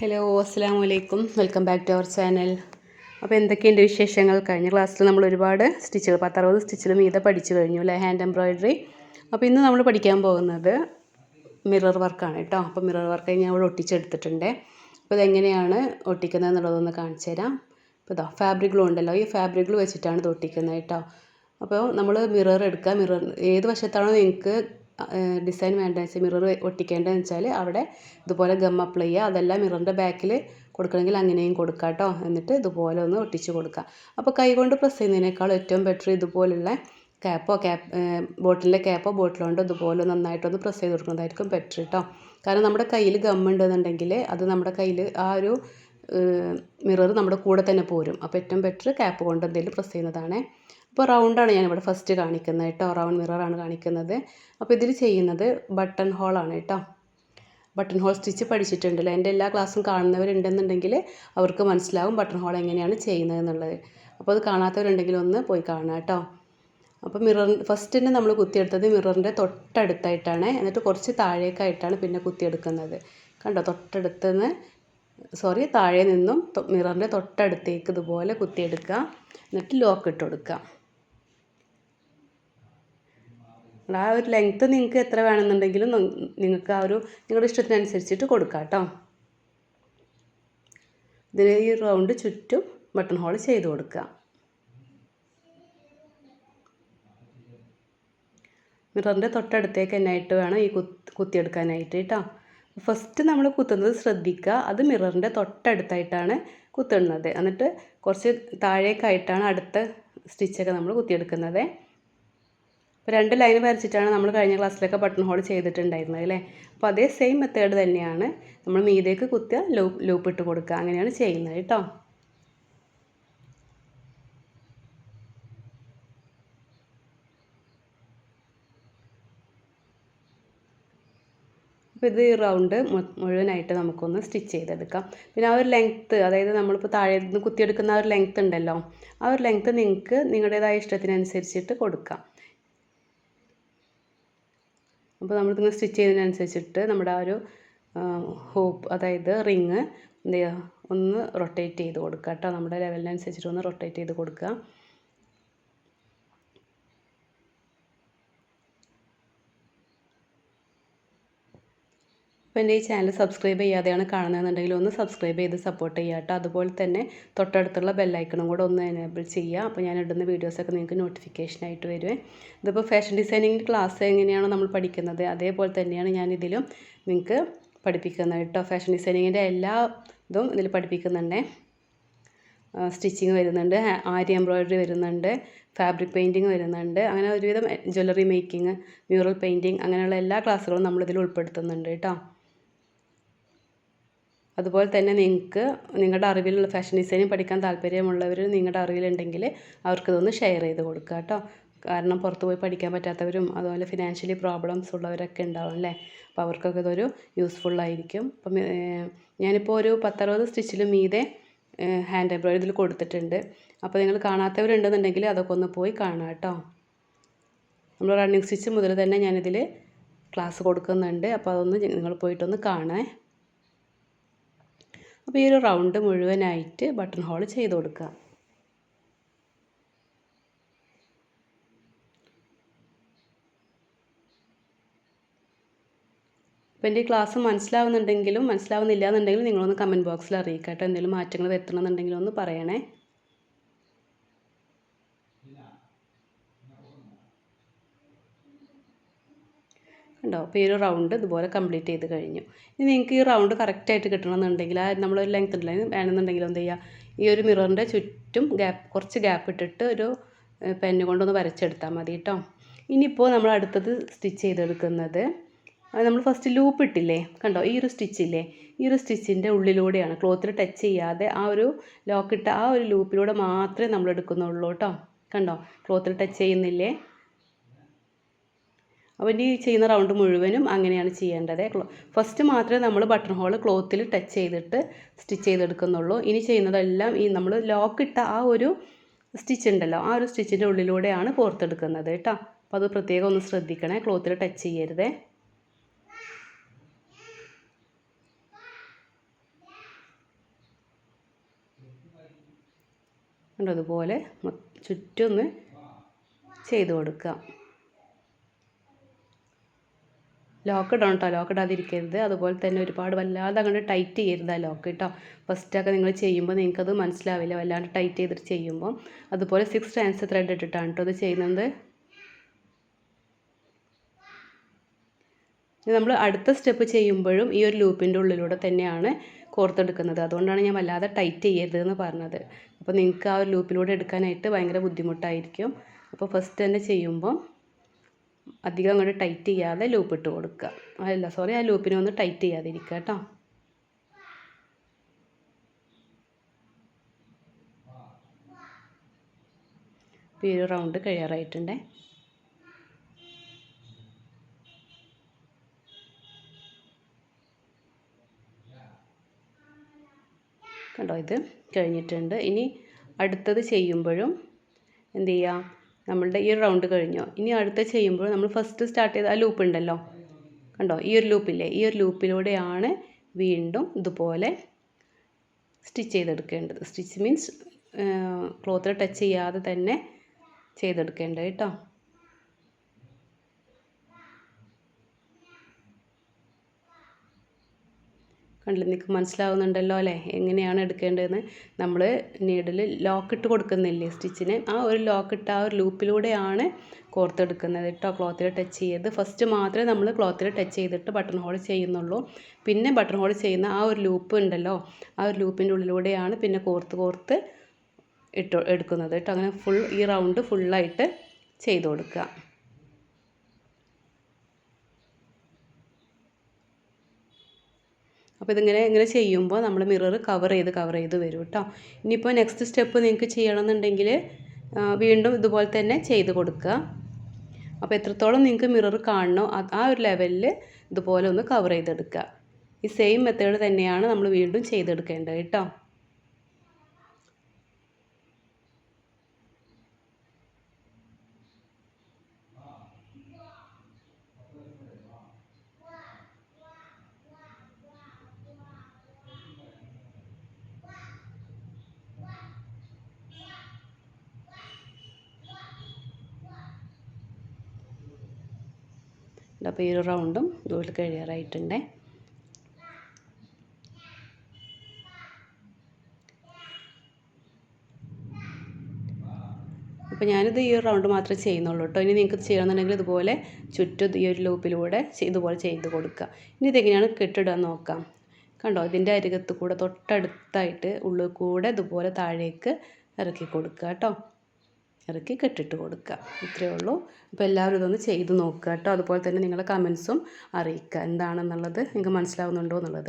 Hello അസ്സലാമു അലൈക്കും welcome back to our channel. അപ്പോൾ എന്തൊക്കെയുണ്ട് വിശേഷങ്ങൾ? കഴിഞ്ഞ ക്ലാസ്സിൽ നമ്മൾ ഒരുപാട് സ്റ്റിച്ചുകൾ 10-60 സ്റ്റിച്ചിൽ മീതെ പഠിച്ചു കഴിഞ്ഞു അല്ലേ, ഹാൻഡ് എംബ്രോയിഡറി. അപ്പോൾ ഇന്ന് നമ്മൾ പഠിക്കാൻ പോകുന്നത് മിറർ വർക്കാണ് കേട്ടോ. അപ്പോൾ മിറർ വർക്ക് ഞാൻ ഇവിടെ ഒട്ടിച്ചെടുത്തിട്ടുണ്ട്. അപ്പോൾ ഇതെങ്ങനെയാണ് ഒട്ടിക്കുന്നത് എന്നുള്ളതൊന്ന് കാണിച്ചു തരാം. അപ്പോൾ ഇതാ ഫാബ്രിക് ഗ്ലൂ ഉണ്ടല്ലോ, ഈ ഫാബ്രിക് ഗ്ലൂ വെച്ചിട്ടാണ് ഇത് ഒട്ടിക്കുന്നത് കേട്ടോ. അപ്പോൾ നമ്മൾ മിറർ എടുക്കുക. മിറർ ഏത് വശത്താണോ നിങ്ങൾക്ക് ഡിസൈൻ വേണ്ടതെന്ന് വെച്ചാൽ മിറർ ഒട്ടിക്കേണ്ടതെന്ന് വെച്ചാൽ അവിടെ ഇതുപോലെ ഗം അപ്ലൈ ചെയ്യുക. അതെല്ലാം മിററിൻ്റെ ബാക്കിൽ കൊടുക്കണമെങ്കിൽ അങ്ങനെയും കൊടുക്കുക കേട്ടോ. എന്നിട്ട് ഇതുപോലെ ഒന്ന് ഒട്ടിച്ച് കൊടുക്കുക. അപ്പോൾ കൈകൊണ്ട് പ്രസ് ചെയ്യുന്നതിനേക്കാൾ ഏറ്റവും ബെറ്റർ ഇതുപോലുള്ള ബോട്ടിലിൻ്റെ ക്യാപ്പോ ബോട്ടിലുണ്ടോ ഇതുപോലെ നന്നായിട്ടൊന്ന് പ്രസ് ചെയ്ത് കൊടുക്കുന്നതായിരിക്കും ബെറ്റർ കേട്ടോ. കാരണം നമ്മുടെ കയ്യിൽ ഗം ഉണ്ടെന്നുണ്ടെങ്കിൽ അത് നമ്മുടെ കയ്യിൽ ആ ഒരു മിറർ നമ്മുടെ കൂടെ തന്നെ പോരും. അപ്പോൾ ഏറ്റവും ബെറ്റർ ക്യാപ്പ് കൊണ്ട് എന്തെങ്കിലും പ്രസ് ചെയ്യുന്നതാണ്. അപ്പോൾ റൗണ്ടാണ് ഞാനിവിടെ ഫസ്റ്റ് കാണിക്കുന്നത് കേട്ടോ. റൗണ്ട് മിററാണ് കാണിക്കുന്നത്. അപ്പോൾ ഇതിൽ ചെയ്യുന്നത് ബട്ടൺ ഹോളാണ് കേട്ടോ. ബട്ടൺ ഹോൾ സ്റ്റിച്ച് പഠിച്ചിട്ടുണ്ടല്ലോ, എൻ്റെ എല്ലാ ക്ലാസ്സും കാണുന്നവരുണ്ടെന്നുണ്ടെങ്കിൽ അവർക്ക് മനസ്സിലാവും ബട്ടൺ ഹോൾ എങ്ങനെയാണ് ചെയ്യുന്നത് എന്നുള്ളത്. അപ്പോൾ അത് കാണാത്തവരുണ്ടെങ്കിൽ ഒന്ന് പോയി കാണാം കേട്ടോ. അപ്പോൾ ഫസ്റ്റ് തന്നെ നമ്മൾ കുത്തിയെടുത്തത് മിററിൻ്റെ തൊട്ടടുത്തായിട്ടാണ്. എന്നിട്ട് കുറച്ച് താഴേക്കായിട്ടാണ് പിന്നെ കുത്തിയെടുക്കുന്നത്. കണ്ടോ, താഴെ നിന്നും മിററിൻ്റെ തൊട്ടടുത്തേക്ക് ഇതുപോലെ കുത്തിയെടുക്കുക. എന്നിട്ട് ലോക്ക് ഇട്ട് കൊടുക്കുക. ആ ഒരു ലെങ്ത്ത് നിങ്ങൾക്ക് എത്ര വേണമെന്നുണ്ടെങ്കിലും നിങ്ങൾക്ക് ആ ഒരു നിങ്ങളുടെ ഇഷ്ടത്തിനനുസരിച്ചിട്ട് കൊടുക്കാം കേട്ടോ. ഇതിന് ഈ റൗണ്ട് ചുറ്റും ബട്ടൺ ഹോൾ ചെയ്ത് കൊടുക്കുക. മിററിൻ്റെ തൊട്ടടുത്തേക്ക് തന്നെയായിട്ട് വേണം ഈ കുത്തിയെടുക്കാനായിട്ട് കേട്ടോ. ഫസ്റ്റ് നമ്മൾ കുത്തുന്നത് ശ്രദ്ധിക്കുക, അത് മിററിൻ്റെ തൊട്ടടുത്തായിട്ടാണ് കുത്തുന്നത്. എന്നിട്ട് കുറച്ച് താഴേക്കായിട്ടാണ് അടുത്ത സ്റ്റിച്ചൊക്കെ നമ്മൾ കുത്തിയെടുക്കുന്നത്. അപ്പോൾ 2 ലൈൻ വരച്ചിട്ടാണ് നമ്മൾ കഴിഞ്ഞ ക്ലാസ്സിലൊക്കെ ബട്ടൺ ഹോൾ ചെയ്തിട്ടുണ്ടായിരുന്നത് അല്ലേ. അപ്പോൾ അതേ സെയിം മെത്തേഡ് തന്നെയാണ് നമ്മൾ മീതേക്ക് കുത്തുക, ലൂപ്പ് ഇട്ട് കൊടുക്കുക, അങ്ങനെയാണ് ചെയ്യുന്നത് കേട്ടോ. അപ്പോൾ ഇത് റൗണ്ട് മുഴുവനായിട്ട് നമുക്കൊന്ന് സ്റ്റിച്ച് ചെയ്തെടുക്കാം. പിന്നെ ആ ഒരു ലെങ്ത്ത്, അതായത് നമ്മളിപ്പോൾ താഴെ നിന്ന് കുത്തിയെടുക്കുന്ന ആ ഒരു ലെങ്ത്ത് ഉണ്ടല്ലോ, ആ ഒരു ലെങ്ത്ത് നിങ്ങൾക്ക് നിങ്ങളുടേതായ ഇഷ്ടത്തിനനുസരിച്ചിട്ട് കൊടുക്കാം. അപ്പോൾ നമ്മളിങ്ങനെ സ്റ്റിച്ച് ചെയ്യുന്നതിനനുസരിച്ചിട്ട് നമ്മുടെ ആ ഒരു ഹൂപ്പ്, അതായത് റിങ് എന്ത് ചെയ്യുക, ഒന്ന് റൊട്ടേറ്റ് ചെയ്ത് കൊടുക്കുക കേട്ടോ. നമ്മുടെ ലെവലിനനുസരിച്ചിട്ട് ഒന്ന് റൊട്ടേറ്റ് ചെയ്ത് കൊടുക്കുക. അപ്പോൾ എൻ്റെ ഈ ചാനൽ സബ്സ്ക്രൈബ് ചെയ്യാതെയാണ് കാണുന്നതെന്നുണ്ടെങ്കിൽ ഒന്ന് സബ്സ്ക്രൈബ് ചെയ്ത് സപ്പോർട്ട് ചെയ്യുക കേട്ടോ. അതുപോലെ തന്നെ തൊട്ടടുത്തുള്ള ബെല്ലൈക്കണും കൂടെ ഒന്ന് എനേബിൾ ചെയ്യുക. അപ്പോൾ ഞാൻ ഇടുന്ന വീഡിയോസൊക്കെ നിങ്ങൾക്ക് നോട്ടിഫിക്കേഷനായിട്ട് വരുവേ. ഇതിപ്പോൾ ഫാഷൻ ഡിസൈനിങ് ക്ലാസ് എങ്ങനെയാണോ നമ്മൾ പഠിക്കുന്നത് അതേപോലെ തന്നെയാണ് ഞാനിതിലും നിങ്ങൾക്ക് പഠിപ്പിക്കുന്നത് കേട്ടോ. ഫാഷൻ ഡിസൈനിങ്ങിൻ്റെ എല്ലാ ഇതും ഇതിൽ പഠിപ്പിക്കുന്നുണ്ട്. സ്റ്റിച്ചിങ് വരുന്നുണ്ട്, ആരി എംബ്രോയിഡറി വരുന്നുണ്ട്, ഫാബ്രിക് പെയിൻറ്റിങ് വരുന്നുണ്ട്, അങ്ങനെ ഒരുവിധം ജ്വല്ലറി മേക്കിംഗ്, മ്യൂറൽ പെയിൻറ്റിങ്, അങ്ങനെയുള്ള എല്ലാ ക്ലാസ്സുകളും നമ്മളിതിൽ ഉൾപ്പെടുത്തുന്നുണ്ട് കേട്ടോ. അതുപോലെ തന്നെ നിങ്ങൾക്ക് നിങ്ങളുടെ അറിവിലുള്ള ഫാഷൻ ഡിസൈനിങ് പഠിക്കാൻ താല്പര്യമുള്ളവർ നിങ്ങളുടെ അറിവിലുണ്ടെങ്കിൽ അവർക്കിതൊന്ന് ഷെയർ ചെയ്ത് കൊടുക്കുക കേട്ടോ. കാരണം പുറത്ത് പോയി പഠിക്കാൻ പറ്റാത്തവരും അതുപോലെ ഫിനാൻഷ്യലി പ്രോബ്ലംസ് ഉള്ളവരൊക്കെ ഉണ്ടാവും അല്ലേ. അപ്പോൾ അവർക്കൊക്കെ ഇതൊരു യൂസ്ഫുള്ളായിരിക്കും. അപ്പം ഞാനിപ്പോൾ ഒരു 10-60 സ്റ്റിച്ചിൽ മീതെ ഹാൻഡ് എംബ്രോയിഡറി ഇതിൽ കൊടുത്തിട്ടുണ്ട്. അപ്പോൾ നിങ്ങൾ കാണാത്തവരുണ്ടെന്നുണ്ടെങ്കിൽ അതൊക്കെ ഒന്ന് പോയി കാണാം കേട്ടോ. നമ്മൾ റണ്ണിങ് സ്റ്റിച്ച് മുതൽ തന്നെ ഞാനിതിൽ ക്ലാസ് കൊടുക്കുന്നുണ്ട്. അപ്പോൾ അതൊന്ന് നിങ്ങൾ പോയിട്ടൊന്ന് കാണേ. അപ്പോൾ ഈ ഒരു റൗണ്ട് മുഴുവനായിട്ട് ബട്ടൺ ഹോൾ ചെയ്ത് കൊടുക്കുക. അപ്പോൾ എൻ്റെ ഈ ക്ലാസ് മനസ്സിലാവുന്നുണ്ടെങ്കിലും മനസ്സിലാവുന്നില്ല എന്നുണ്ടെങ്കിലും നിങ്ങളൊന്ന് കമൻറ്റ് ബോക്സിൽ അറിയിക്കുക കേട്ടോ. എന്തെങ്കിലും മാറ്റങ്ങൾ വരുത്തണമെന്നുണ്ടെങ്കിലും ഒന്ന് പറയണേ. കണ്ടോ, അപ്പോൾ ഈ ഒരു റൗണ്ട് ഇതുപോലെ കംപ്ലീറ്റ് ചെയ്ത് കഴിഞ്ഞു. ഇനി നിങ്ങൾക്ക് ഈ റൗണ്ട് കറക്റ്റായിട്ട് കിട്ടണമെന്നുണ്ടെങ്കിൽ നമ്മളൊരു ലെങ്ത് ഉണ്ടല്ലോ വേണമെന്നുണ്ടെങ്കിൽ എന്ത് ചെയ്യുക, ഈ ഒരു മിററിൻ്റെ ചുറ്റും കുറച്ച് ഗ്യാപ്പ് ഇട്ടിട്ട് ഒരു പെന്ന് കൊണ്ടൊന്ന് വരച്ചെടുത്താൽ മതി കേട്ടോ. ഇനിയിപ്പോൾ നമ്മൾ അടുത്തത് സ്റ്റിച്ച് ചെയ്തെടുക്കുന്നത്, നമ്മൾ ഫസ്റ്റ് ലൂപ്പ് ഇട്ടില്ലേ, കണ്ടോ ഈ ഒരു സ്റ്റിച്ചില്ലേ, ഈ ഒരു സ്റ്റിച്ചിൻ്റെ ഉള്ളിലൂടെയാണ്, ക്ലോത്തിൽ ടച്ച് ചെയ്യാതെ ആ ഒരു ലോക്കിട്ട ആ ഒരു ലൂപ്പിലൂടെ മാത്രമേ നമ്മൾ എടുക്കുന്നുള്ളൂ കേട്ടോ. കണ്ടോ, ക്ലോത്തിൽ ടച്ച് ചെയ്യുന്നില്ലേ. അപ്പോൾ ഈ ചെയ്യുന്ന റൗണ്ട് മുഴുവനും അങ്ങനെയാണ് ചെയ്യേണ്ടത്. ഫസ്റ്റ് മാത്രമേ നമ്മൾ ബട്ടൺ ഹോൾ ക്ലോത്തിൽ ടച്ച് ചെയ്തിട്ട് സ്റ്റിച്ച് ചെയ്തെടുക്കുന്നുള്ളൂ. ഇനി ചെയ്യുന്നതെല്ലാം ഈ നമ്മൾ ലോക്കിട്ട ആ ഒരു സ്റ്റിച്ച് ഉണ്ടല്ലോ, ആ ഒരു സ്റ്റിച്ചിൻ്റെ ഉള്ളിലൂടെയാണ് കോർത്തെടുക്കുന്നത് കേട്ടോ. അപ്പോൾ അത് പ്രത്യേകം ഒന്ന് ശ്രദ്ധിക്കണേ, ക്ലോത്തിൽ ടച്ച് ചെയ്യരുതേ. കണ്ടോ അതുപോലെ ചുറ്റൊന്ന് ചെയ്ത് കൊടുക്കുക. ലോക്ക് ഇടണം കേട്ടോ, ലോക്ക് ഇടാതിരിക്കരുത്. അതുപോലെ തന്നെ ഒരുപാട് വല്ലാതെ അങ്ങോട്ട് ടൈറ്റ് ചെയ്യരുത് ആ ലോക്ക് കേട്ടോ. ഫസ്റ്റൊക്കെ നിങ്ങൾ ചെയ്യുമ്പോൾ നിങ്ങൾക്കത് മനസ്സിലാവില്ല, വല്ലാണ്ട് ടൈറ്റ് ചെയ്തിട്ട് ചെയ്യുമ്പോൾ. അതുപോലെ 6 strands ത്രെഡ് ഇട്ടിട്ടാണ് കേട്ടോ അത് ചെയ്യുന്നത്. നമ്മൾ അടുത്ത സ്റ്റെപ്പ് ചെയ്യുമ്പോഴും ഈ ഒരു ലൂപ്പിൻ്റെ ഉള്ളിലൂടെ തന്നെയാണ് കോർത്തെടുക്കുന്നത്. അതുകൊണ്ടാണ് ഞാൻ വല്ലാതെ ടൈറ്റ് ചെയ്യരുത് എന്ന് പറഞ്ഞത്. അപ്പോൾ നിങ്ങൾക്ക് ആ ഒരു ലൂപ്പിലൂടെ എടുക്കാനായിട്ട് ഭയങ്കര ബുദ്ധിമുട്ടായിരിക്കും. അപ്പോൾ ഫസ്റ്റ് തന്നെ ചെയ്യുമ്പോൾ അധികം അങ്ങോട്ട് ടൈറ്റ് ചെയ്യാതെ ലൂപ്പ് ഇട്ട് കൊടുക്കുക. ആ ലൂപ്പിനെ ഒന്ന് ടൈറ്റ് ചെയ്യാതിരിക്കുക കേട്ടോ. ഈ ഒരു റൗണ്ട് കഴിയാറായിട്ടുണ്ടേ. കണ്ടോ ഇത് കഴിഞ്ഞിട്ടുണ്ട്. ഇനി അടുത്തത് ചെയ്യുമ്പോഴും എന്ത് ചെയ്യുക, നമ്മളുടെ ഈ റൗണ്ട് കഴിഞ്ഞോ, ഇനി അടുത്ത ചെയ്യുമ്പോൾ നമ്മൾ ഫസ്റ്റ് സ്റ്റാർട്ട് ചെയ്ത ആ ലൂപ്പ് ഉണ്ടല്ലോ, കണ്ടോ ഈ ഒരു ലൂപ്പില്ലേ, ഈ ഒരു ലൂപ്പിലൂടെയാണ് വീണ്ടും ഇതുപോലെ സ്റ്റിച്ച് ചെയ്തെടുക്കേണ്ടത്. സ്റ്റിച്ച് മീൻസ് ക്ലോത്തിൽ ടച്ച് ചെയ്യാതെ തന്നെ ചെയ്തെടുക്കേണ്ടത് കേട്ടോ. കണ്ടില്ല, നിങ്ങൾക്ക് മനസ്സിലാവുന്നുണ്ടല്ലോ അല്ലേ എങ്ങനെയാണ് എടുക്കേണ്ടതെന്ന്. നമ്മൾ നീഡിൽ ലോക്കിട്ട് കൊടുക്കുന്നില്ലേ സ്റ്റിച്ചിന്, ആ ഒരു ലോക്കിട്ട് ആ ഒരു ലൂപ്പിലൂടെയാണ് കോർത്തെടുക്കുന്നത് കേട്ടോ. ക്ലോത്തിൽ ടച്ച് ചെയ്ത് ഫസ്റ്റ് മാത്രമേ നമ്മൾ ക്ലോത്തിൽ ടച്ച് ചെയ്തിട്ട് ബട്ടൺ ഹോൾ ചെയ്യുന്നുള്ളൂ. പിന്നെ ബട്ടൺ ഹോൾ ചെയ്യുന്ന ആ ഒരു ലൂപ്പ് ഉണ്ടല്ലോ, ആ ഒരു ലൂപ്പിൻ്റെ ഉള്ളിലൂടെയാണ് പിന്നെ കോർത്ത് എടുക്കുന്നത് കേട്ടോ. അങ്ങനെ ഈ റൗണ്ട് ഫുള്ളായിട്ട് ചെയ്ത് കൊടുക്കുക. അപ്പോൾ ഇങ്ങനെ ചെയ്യുമ്പോൾ നമ്മൾ മിറർ കവർ ചെയ്ത് വരും കേട്ടോ. ഇനിയിപ്പോൾ നെക്സ്റ്റ് സ്റ്റെപ്പ് നിങ്ങൾക്ക് ചെയ്യണമെന്നുണ്ടെങ്കിൽ വീണ്ടും ഇതുപോലെ തന്നെ ചെയ്ത് കൊടുക്കുക. അപ്പോൾ എത്രത്തോളം നിങ്ങൾക്ക് മിറർ കാണണോ ആ ഒരു ലെവലിൽ ഇതുപോലെ ഒന്ന് കവർ ചെയ്തെടുക്കുക. ഈ സെയിം മെത്തേഡ് തന്നെയാണ് നമ്മൾ വീണ്ടും ചെയ്തെടുക്കേണ്ടത് കേട്ടോ. അപ്പോൾ ഈ ഒരു റൗണ്ടും ഇതുപോലെ കഴിയാറായിട്ടുണ്ട്. അപ്പോൾ ഞാനിത് ഈ ഒരു റൗണ്ട് മാത്രമേ ചെയ്യുന്നുള്ളൂ കേട്ടോ. ഇനി നിങ്ങൾക്ക് ചെയ്യണമെന്നുണ്ടെങ്കിൽ ഇതുപോലെ ചുറ്റും ഈ ഒരു ലൂപ്പിലൂടെ ഇതുപോലെ ചെയ്ത് കൊടുക്കുക. ഇനി ഇതെങ്ങനെയാണ് കെട്ടിടുക നോക്കാം. കണ്ടോ ഇതിൻ്റെ അരികത്ത് കൂടെ തൊട്ടടുത്തായിട്ട് ഉള്ളിൽ കൂടെ ഇതുപോലെ താഴേക്ക് ഇറക്കി കൊടുക്കുക കേട്ടോ. ഇറക്കി കെട്ടിട്ട് കൊടുക്കുക. ഇത്രയേ ഉള്ളൂ. അപ്പോൾ എല്ലാവരും ഇതൊന്ന് ചെയ്ത് നോക്കുക കേട്ടോ. അതുപോലെ തന്നെ നിങ്ങളുടെ കമൻസും അറിയിക്കുക എന്താണെന്നുള്ളത്, നിങ്ങൾക്ക് മനസ്സിലാവുന്നുണ്ടോ എന്നുള്ളത്.